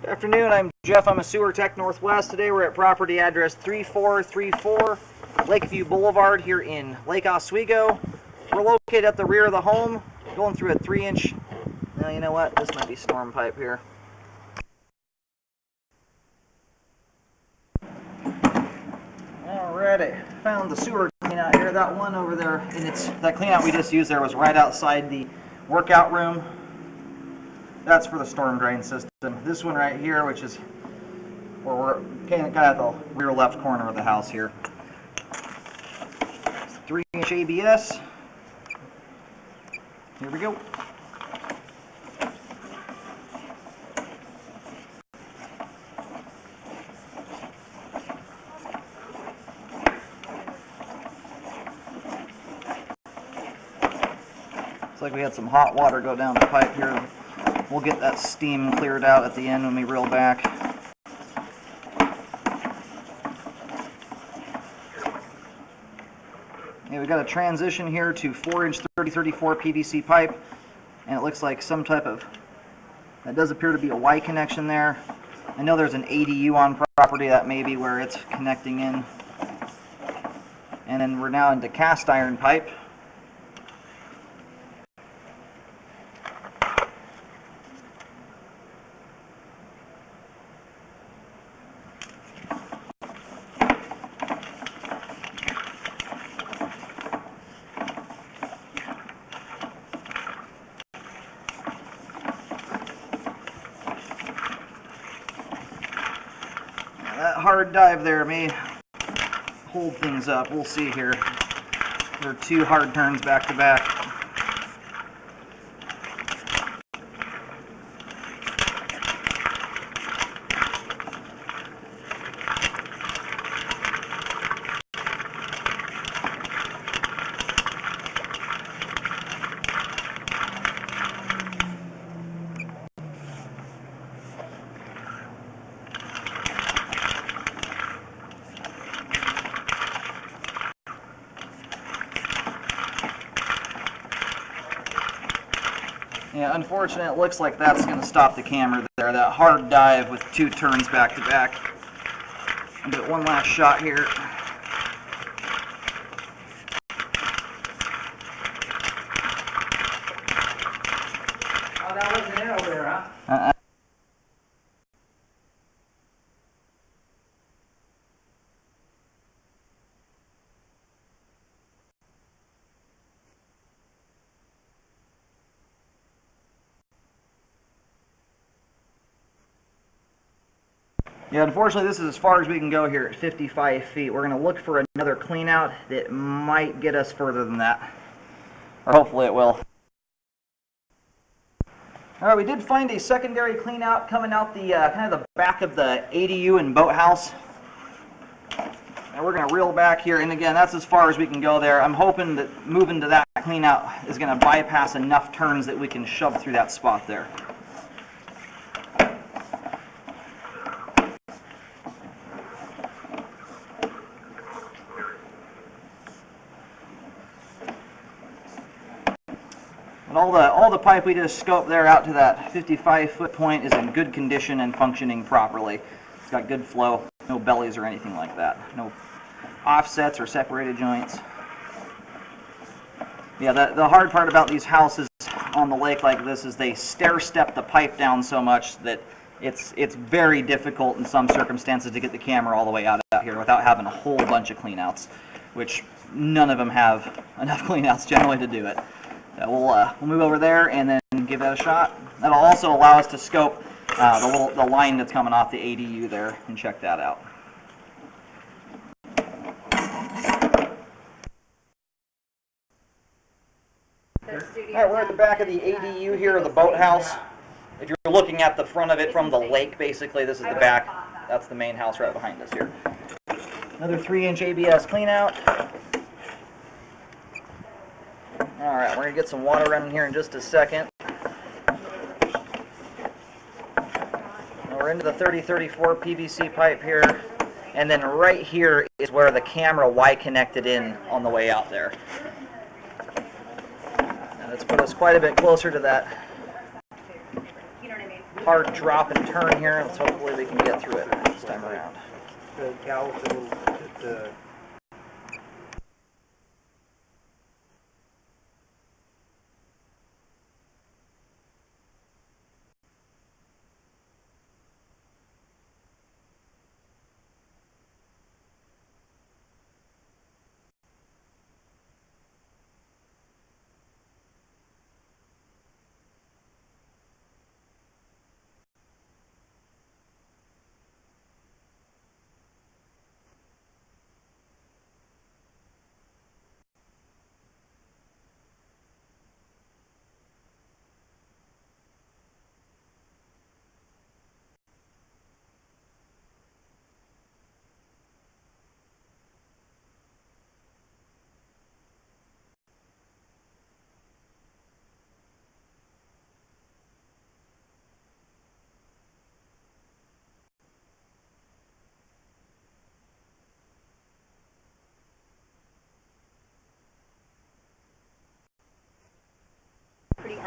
Good afternoon, I'm Jeff. I'm a sewer tech Northwest. Today we're at property address 3434 Lakeview Boulevard here in Lake Oswego. We're located at the rear of the home, going through a 3-inch, now you know what, this might be storm pipe here. Alrighty, found the sewer cleanout here. That one over there, and that cleanout we just used there was right outside the workout room. That's for the storm drain system. This one right here, which is where we're kind of at the rear left corner of the house here. 3-inch ABS. Here we go. Looks like we had some hot water go down the pipe here. We'll get that steam cleared out at the end when we reel back. Okay, we got a transition here to 4-inch 3034 PVC pipe, and it looks like some type of, that does appear to be a Y connection there. I know there's an ADU on property, that may be where it's connecting in. And then we're now into cast iron pipe. That hard dive there may hold things up. We'll see here. There are 2 hard turns back to back. Yeah, unfortunately, it looks like that's going to stop the camera there. That hard dive with 2 turns back to back. I'll get one last shot here. Oh, that wasn't it over there, huh? Yeah, unfortunately, this is as far as we can go here at 55 feet. We're going to look for another clean out that might get us further than that. Or hopefully it will. Alright, we did find a secondary clean out coming out the kind of the back of the ADU and boathouse. And we're going to reel back here, and again, that's as far as we can go there. I'm hoping that moving to that clean out is going to bypass enough turns that we can shove through that spot there. And all the pipe we just scoped there out to that 55-foot point is in good condition and functioning properly. It's got good flow, no bellies or anything like that. No offsets or separated joints. Yeah, the hard part about these houses on the lake like this is they stair-step the pipe down so much that it's very difficult in some circumstances to get the camera all the way out here without having a whole bunch of cleanouts, which none of them have enough cleanouts generally to do it. We'll move over there and then give that a shot. That'll also allow us to scope the line that's coming off the ADU there and check that out. Alright, we're at the back of the ADU here, the boathouse. If you're looking at the front of it from the lake, basically, this is the back. That's the main house right behind us here. Another 3-inch ABS clean out. Alright, we're going to get some water running here in just a second. We're into the 3034 PVC pipe here, and then right here is where the camera Y connected in on the way out there. Now that's put us quite a bit closer to that hard drop and turn here. Let's hopefully we can get through it this time around. The cow with the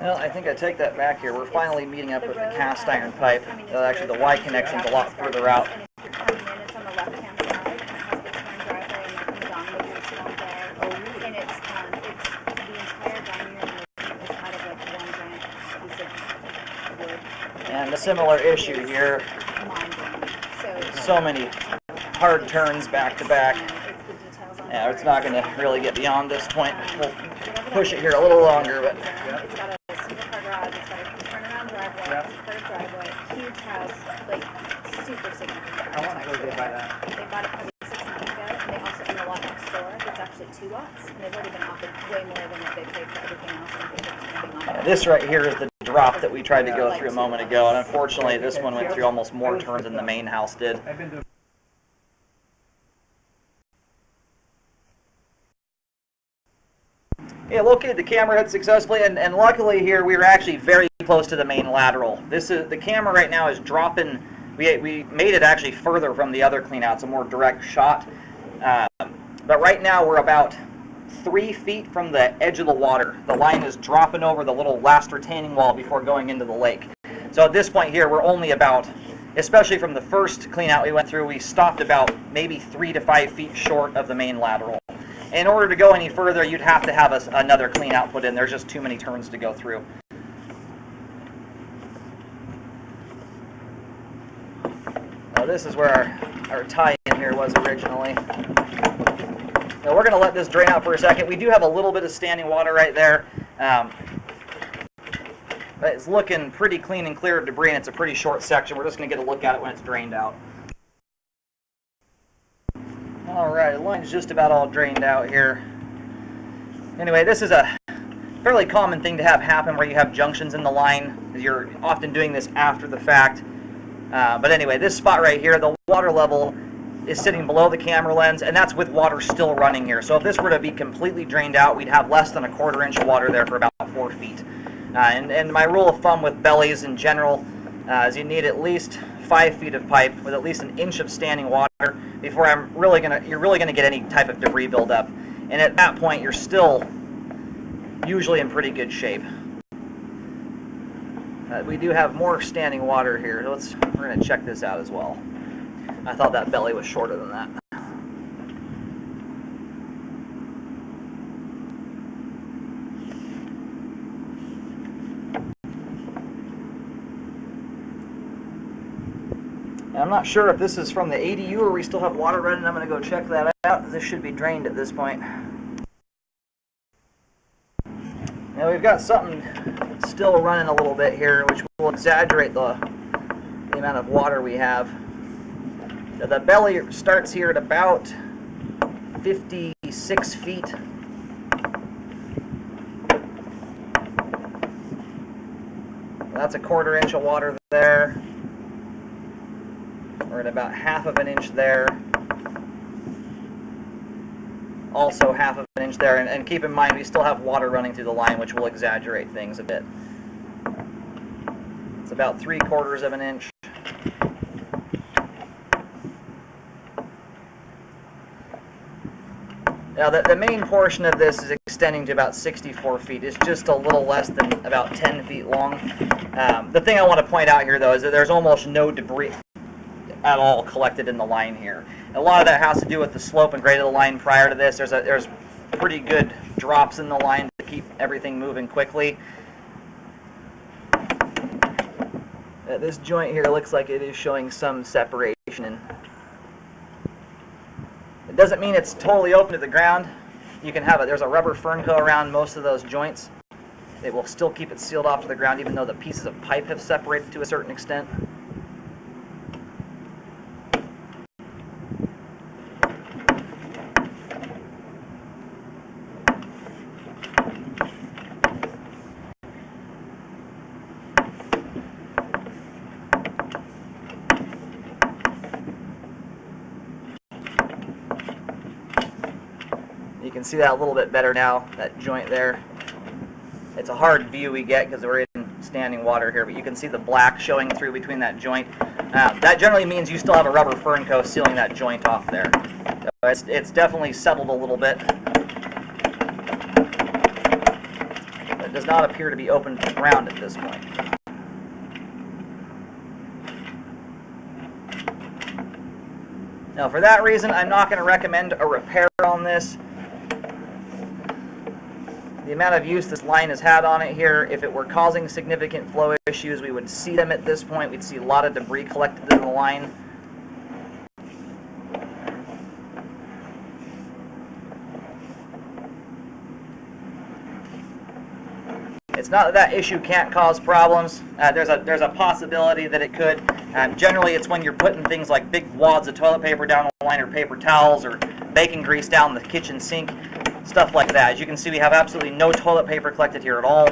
Well, I think I take that back here. We're finally meeting up with the cast iron pipe. Actually, the Y connection's a lot further out. And a similar issue here. So many hard turns back to back. Yeah, it's not going to really get beyond this point. We'll push it here a little longer, but It's got a single car garage, it's got a turnaround driveway, it's a curved driveway, huge house, like super significant. How long ago did they buy that? They bought it probably 6 months ago, and they also own a lot next door. It's actually 2 lots, and they've already been offered way more than what they paid for everything else. yeah, this right here is the drop that we tried to go through a moment ago, and unfortunately this one went through almost more turns than the main house did. I've been doing Yeah, located the camera head successfully, and luckily here we were actually very close to the main lateral. This is the camera right now is dropping. We made it actually further from the other clean out. It's a more direct shot. But right now we're about 3 feet from the edge of the water. The line is dropping over the little last retaining wall before going into the lake. So at this point here, we're only about, especially from the first clean out we went through, we stopped about maybe 3 to 5 feet short of the main lateral. In order to go any further, you'd have to have another clean out put in. There's just too many turns to go through. Now this is where our tie-in here was originally. Now we're going to let this drain out for a second. We do have a little bit of standing water right there. But it's looking pretty clean and clear of debris, and it's a pretty short section. We're just going to get a look at it when it's drained out. Alright, the line's just about all drained out here. Anyway, this is a fairly common thing to have happen where you have junctions in the line. You're often doing this after the fact. But anyway, this spot right here, the water level is sitting below the camera lens, and that's with water still running here. So if this were to be completely drained out, we'd have less than a 1/4 inch of water there for about 4 feet. And my rule of thumb with bellies in general is you need at least 5 feet of pipe with at least 1 inch of standing water before you're really gonna get any type of debris buildup. And at that point, you're still usually in pretty good shape. We do have more standing water here. We're gonna check this out as well. I thought that belly was shorter than that. I'm not sure if this is from the ADU or we still have water running. I'm going to go check that out. This should be drained at this point. Now we've got something still running a little bit here, which will exaggerate the amount of water we have. The belly starts here at about 56 feet. That's a 1/4 inch of water there. We're at about 1/2 inch there. Also 1/2 inch there. And keep in mind, we still have water running through the line, which will exaggerate things a bit. It's about 3/4 inch. Now the main portion of this is extending to about 64 feet. It's just a little less than about 10 feet long. The thing I want to point out here though is that there's almost no debris at all collected in the line here. A lot of that has to do with the slope and grade of the line prior to this. There's pretty good drops in the line to keep everything moving quickly. This joint here looks like it is showing some separation. It doesn't mean it's totally open to the ground. You can have there's a rubber fernco around most of those joints. It will still keep it sealed off to the ground even though the pieces of pipe have separated to a certain extent. You can see that a little bit better now, that joint there. It's a hard view we get because we're in standing water here, but you can see the black showing through between that joint. That generally means you still have a rubber fernco sealing that joint off there. So it's definitely settled a little bit. But it does not appear to be open to the ground at this point. Now for that reason, I'm not going to recommend a repair on this. The amount of use this line has had on it here, if it were causing significant flow issues, we would see them at this point. We'd see a lot of debris collected in the line. It's not that that issue can't cause problems. There's a possibility that it could. Generally, it's when you're putting things like big wads of toilet paper down the line or paper towels or bacon grease down the kitchen sink, stuff like that. As you can see, we have absolutely no toilet paper collected here at all.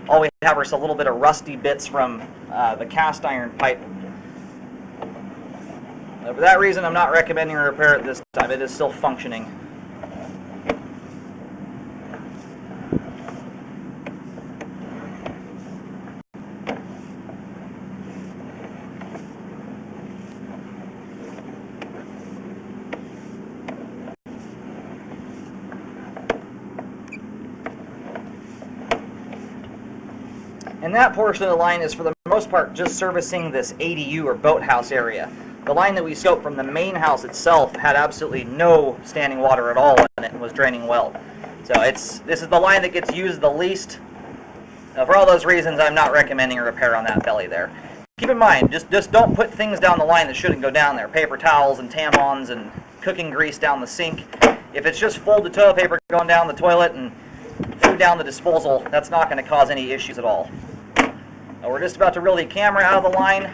All we have is a little bit of rusty bits from the cast iron pipe. For that reason, I'm not recommending a repair at this time. It is still functioning. And that portion of the line is for the most part just servicing this ADU or boathouse area. The line that we scoped from the main house itself had absolutely no standing water at all in it and was draining well. So this is the line that gets used the least. For all those reasons, I'm not recommending a repair on that belly there. Keep in mind, just don't put things down the line that shouldn't go down there. Paper towels and tampons and cooking grease down the sink. If it's just folded toilet paper going down the toilet and food down the disposal, that's not going to cause any issues at all. Now we're just about to reel the camera out of the line.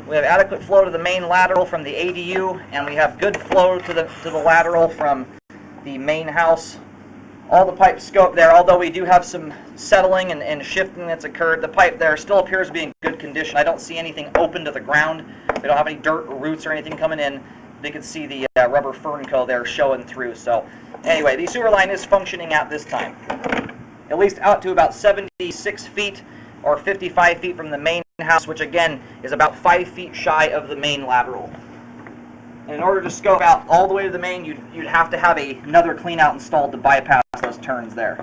We have adequate flow to the main lateral from the ADU, and we have good flow to the lateral from the main house. All the pipes scope there, although we do have some settling and shifting that's occurred, the pipe there still appears to be in good condition. I don't see anything open to the ground. We don't have any dirt or roots or anything coming in. You can see the rubber fernco there showing through. So anyway, the sewer line is functioning at this time. At least out to about 76 feet or 55 feet from the main house, which again is about 5 feet shy of the main lateral. And in order to scope out all the way to the main, you'd have to have another clean out installed to bypass those turns there.